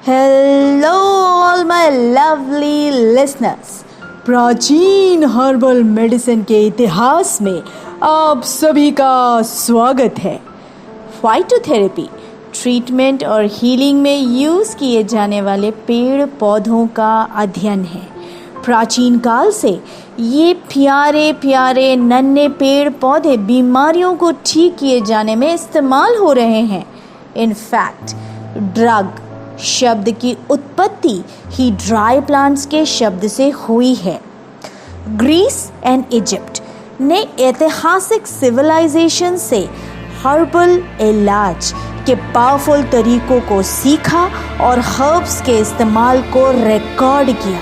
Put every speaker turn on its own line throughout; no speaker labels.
Hello all my lovely listeners. प्राचीन herbal medicine के इतिहास में आप सभी का स्वागत है। फाइटोथेरेपी ट्रीटमेंट और हीलिंग में यूज़ किए जाने वाले पेड़ पौधों का अध्ययन है। प्राचीन काल से ये प्यारे प्यारे नन्हे पेड़ पौधे बीमारियों को ठीक किए जाने में इस्तेमाल हो रहे हैं। इनफैक्ट ड्रग शब्द की उत्पत्ति ही ड्राई प्लांट्स के शब्द से हुई है। ग्रीस एंड इजिप्ट ने ऐतिहासिक सिविलाइजेशन से हर्बल इलाज के पावरफुल तरीकों को सीखा और हर्ब्स के इस्तेमाल को रिकॉर्ड किया,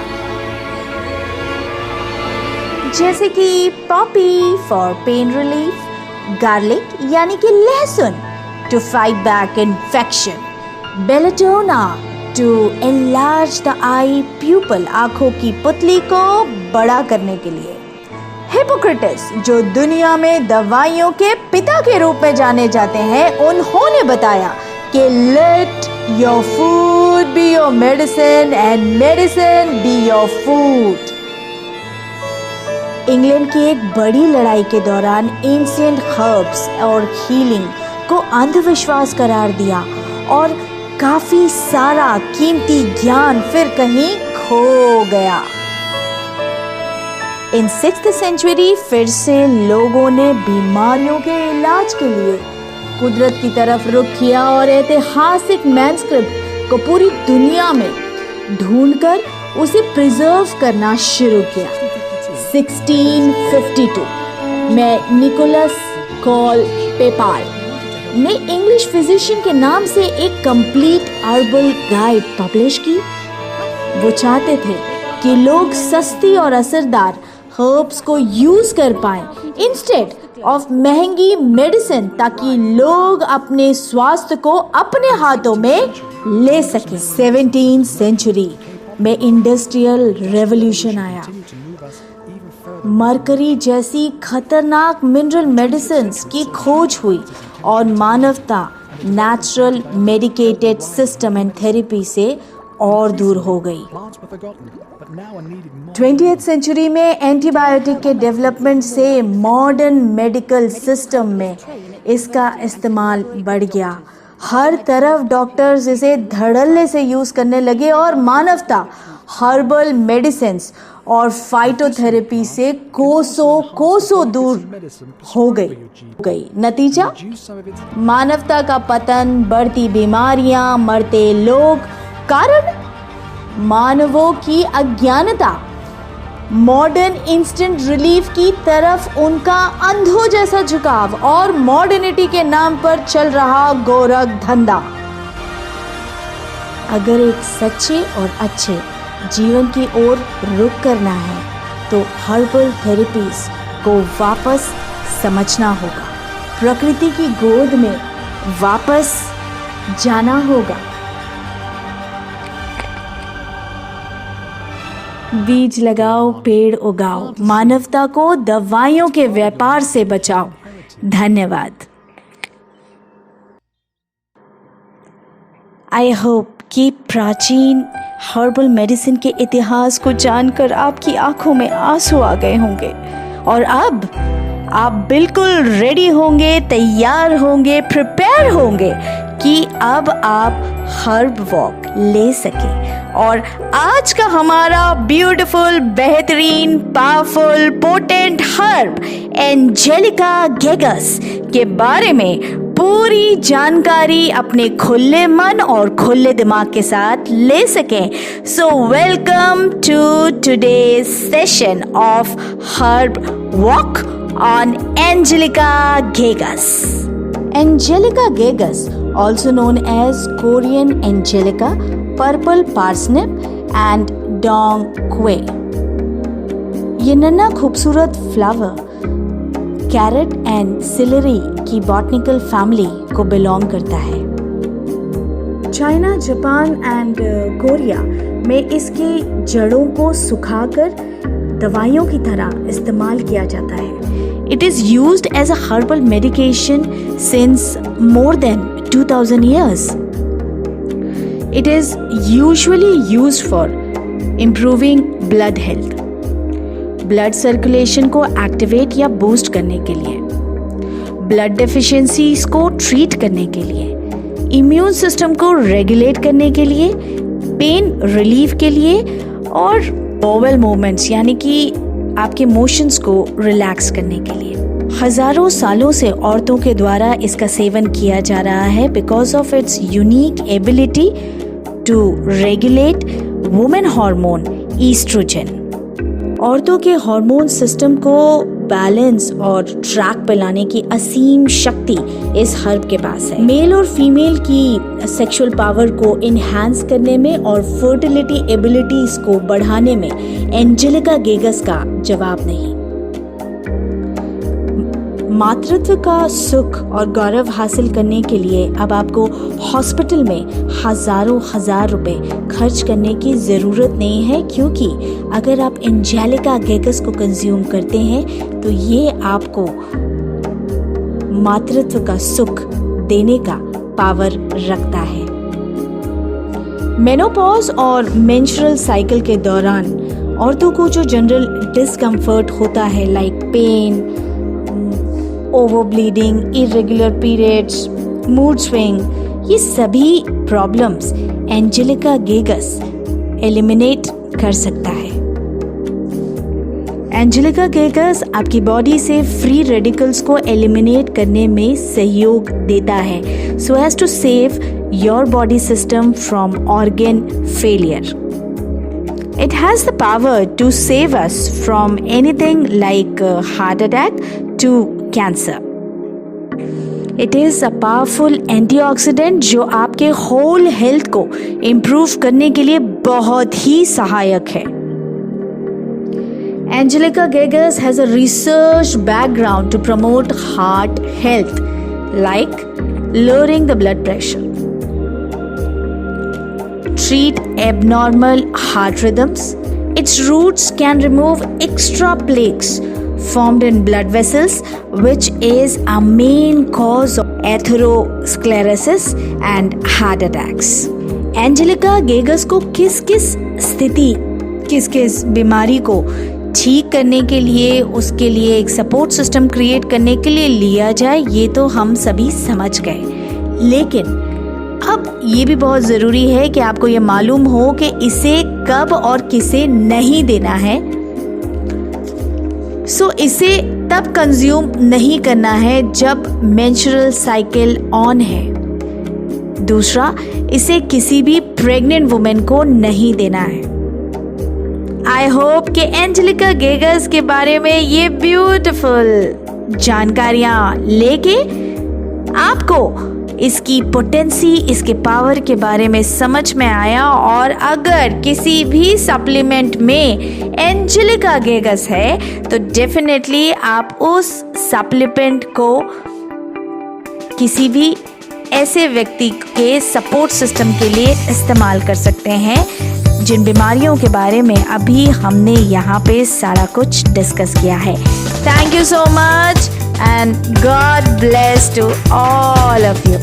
जैसे कि poppy for pain relief, garlic यानी कि लहसुन to fight back infection, belladonna to enlarge the eye pupil आंखों की पुतली को बड़ा करने के लिए, हिपोक्रेटिस जो दुनिया में दवाइयों के पिता के रूप में जाने जाते हैं, उन्होंने बताया कि let your food be your medicine and medicine be your food. England की एक बड़ी लड़ाई के दौरान एंशिएंट हर्ब्स और हीलिंग को अंधविश्वास करार दिया और काफी सारा कीमती ज्ञान फिर कहीं खो गया। इन 6th सेंचुरी फिर से लोगों ने बीमारियों के इलाज के लिए कुदरत की तरफ रुख किया और ऐतिहासिक मैन्युस्क्रिप्ट को पूरी दुनिया में ढूंढकर उसे प्रिजर्व करना शुरू किया। 1652 में निकोलस कॉल पेपाल ने इंग्लिश फिजिशियन के नाम से एक कंप्लीट हर्बल गाइड पब्लिश की। वो चाहते थे कि लोग सस्ती और असरदार हर्ब्स को यूज कर पाएं इंस्टेड ऑफ महंगी मेडिसिन, ताकि लोग अपने स्वास्थ्य को अपने हाथों में ले सकें। 17th सेंचुरी में इंडस्ट्रियल रेवोल्यूशन आया। मरकरी जैसी खतरनाक मिनरल मेडिसिन्स की खोज हुई और मानवता natural medicated system and therapy से और दूर हो गई। 20th सेंचुरी में एंटीबायोटिक के डेवलपमेंट से मॉडर्न मेडिकल सिस्टम में इसका इस्तेमाल बढ़ गया। हर तरफ डॉक्टर्स इसे धड़ल्ले से यूज करने लगे और मानवता हर्बल मेडिसिन्स और फाइटोथेरेपी से कोसों दूर हो गई। नतीजा मानवता का पतन, बढ़ती बीमारियां, मरते लोग। कारण मानवों की अज्ञानता, मॉडर्न इंस्टेंट रिलीफ की तरफ उनका अंधों जैसा झुकाव और मॉडर्निटी के नाम पर चल रहा गोरख धंधा। अगर एक सच्चे और अच्छे जीवन की ओर रुख करना है तो हर्बल थेरेपीज को वापस समझना होगा, प्रकृति की गोद में वापस जाना होगा। बीज लगाओ, पेड़ उगाओ, मानवता को दवाइयों के व्यापार से बचाओ। धन्यवाद। आई होप कि प्राचीन हर्बल मेडिसिन के इतिहास को जानकर आपकी आंखों में आंसू आ गए होंगे और अब आप बिल्कुल रेडी होंगे, तैयार होंगे, प्रिपेयर होंगे कि अब आप हर्ब वॉक ले सकें। और आज का हमारा ब्यूटीफुल, बेहतरीन, पावरफुल, पोटेंट हर्ब एंजेलिका गेगस के बारे में पूरी जानकारी अपने खुले मन और खुले दिमाग के साथ ले सकें। So welcome to today's session of herb walk on Angelica gigas. Angelica gigas, also known as Korean Angelica, Purple Parsnip and Dong Quai, ये नन्हा खूबसूरत फ्लावर कैरेट एंड सिलेरी की बॉटनिकल फैमिली को बिलोंग करता है। चाइना, जापान एंड कोरिया में इसकी जड़ों को सुखाकर दवाइयों की तरह इस्तेमाल किया जाता है। It is used as a herbal medication since more than 2000 years। It is usually used for improving blood health, blood circulation को एक्टिवेट या बूस्ट करने के लिए, ब्लड डेफिशिएंसीज को ट्रीट करने के लिए, इम्यून सिस्टम को रेगुलेट करने के लिए, पेन रिलीफ के लिए और बॉवल मूवमेंट्स यानी कि आपके मोशंस को रिलैक्स करने के लिए। हजारों सालों से औरतों के द्वारा इसका सेवन किया जा रहा है because of its unique ability to regulate women hormone estrogen. औरतों के हार्मोन सिस्टम को बैलेंस और ट्रैक पे लाने की असीम शक्ति इस हर्ब के पास है। मेल और फीमेल की सेक्सुअल पावर को इनहैंस करने में और फर्टिलिटी एबिलिटीज को बढ़ाने में एंजेलिका गिगस का जवाब नहीं। मातृत्व का सुख और गौरव हासिल करने के लिए अब आपको हॉस्पिटल में हजार रुपए खर्च करने की ज़रूरत नहीं है, क्योंकि अगर आप एंजेलिका गिगस को कंज्यूम करते हैं तो ये आपको मातृत्व का सुख देने का पावर रखता है। मेनोपॉज और मेंस्ट्रुअल साइकिल के दौरान औरतों को जो जनरल डिस्कम्फर्ट होता है like pain, over bleeding, irregular periods, mood swing, ये सभी प्रॉब्लम्स एंजेलिका गिगस एलिमिनेट कर सकता है। एंजेलिका गिगस आपकी बॉडी से फ्री रेडिकल्स को एलिमिनेट करने में सहयोग देता है so as to save your body system from organ failure. It has the power to save us from anything like heart attack to cancer. It is a powerful antioxidant जो आपके whole health को improve करने के लिए बहुत ही सहायक है। Angelica गिगस has a research background to promote heart health, like lowering the blood pressure, treat abnormal heart rhythms. Its roots can remove extra plaques formed in blood vessels, which is a main cause of atherosclerosis and heart attacks. Angelica gigas को किस किस बीमारी को ठीक करने के लिए, उसके लिए एक सपोर्ट सिस्टम क्रिएट करने के लिए लिया जाए, ये तो हम सभी समझ गए। लेकिन अब ये भी बहुत ज़रूरी है कि आपको ये मालूम हो कि इसे कब और किसे नहीं देना है। सो इसे तब कंज्यूम नहीं करना है जब मेंस्ट्रुअल साइकिल ऑन है। दूसरा, इसे किसी भी प्रेग्नेंट वुमेन को नहीं देना है। आई होप कि एंजेलिका गिगस के बारे में ये ब्यूटीफुल जानकारियां लेके आपको इसकी पोटेंसी, इसके पावर के बारे में समझ में आया, और अगर किसी भी सप्लीमेंट में एंजेलिका गिगस है तो डेफिनेटली आप उस सप्लीमेंट को किसी भी ऐसे व्यक्ति के सपोर्ट सिस्टम के लिए इस्तेमाल कर सकते हैं जिन बीमारियों के बारे में अभी हमने यहाँ पे सारा कुछ डिस्कस किया है। Thank you so much and God bless to all of you.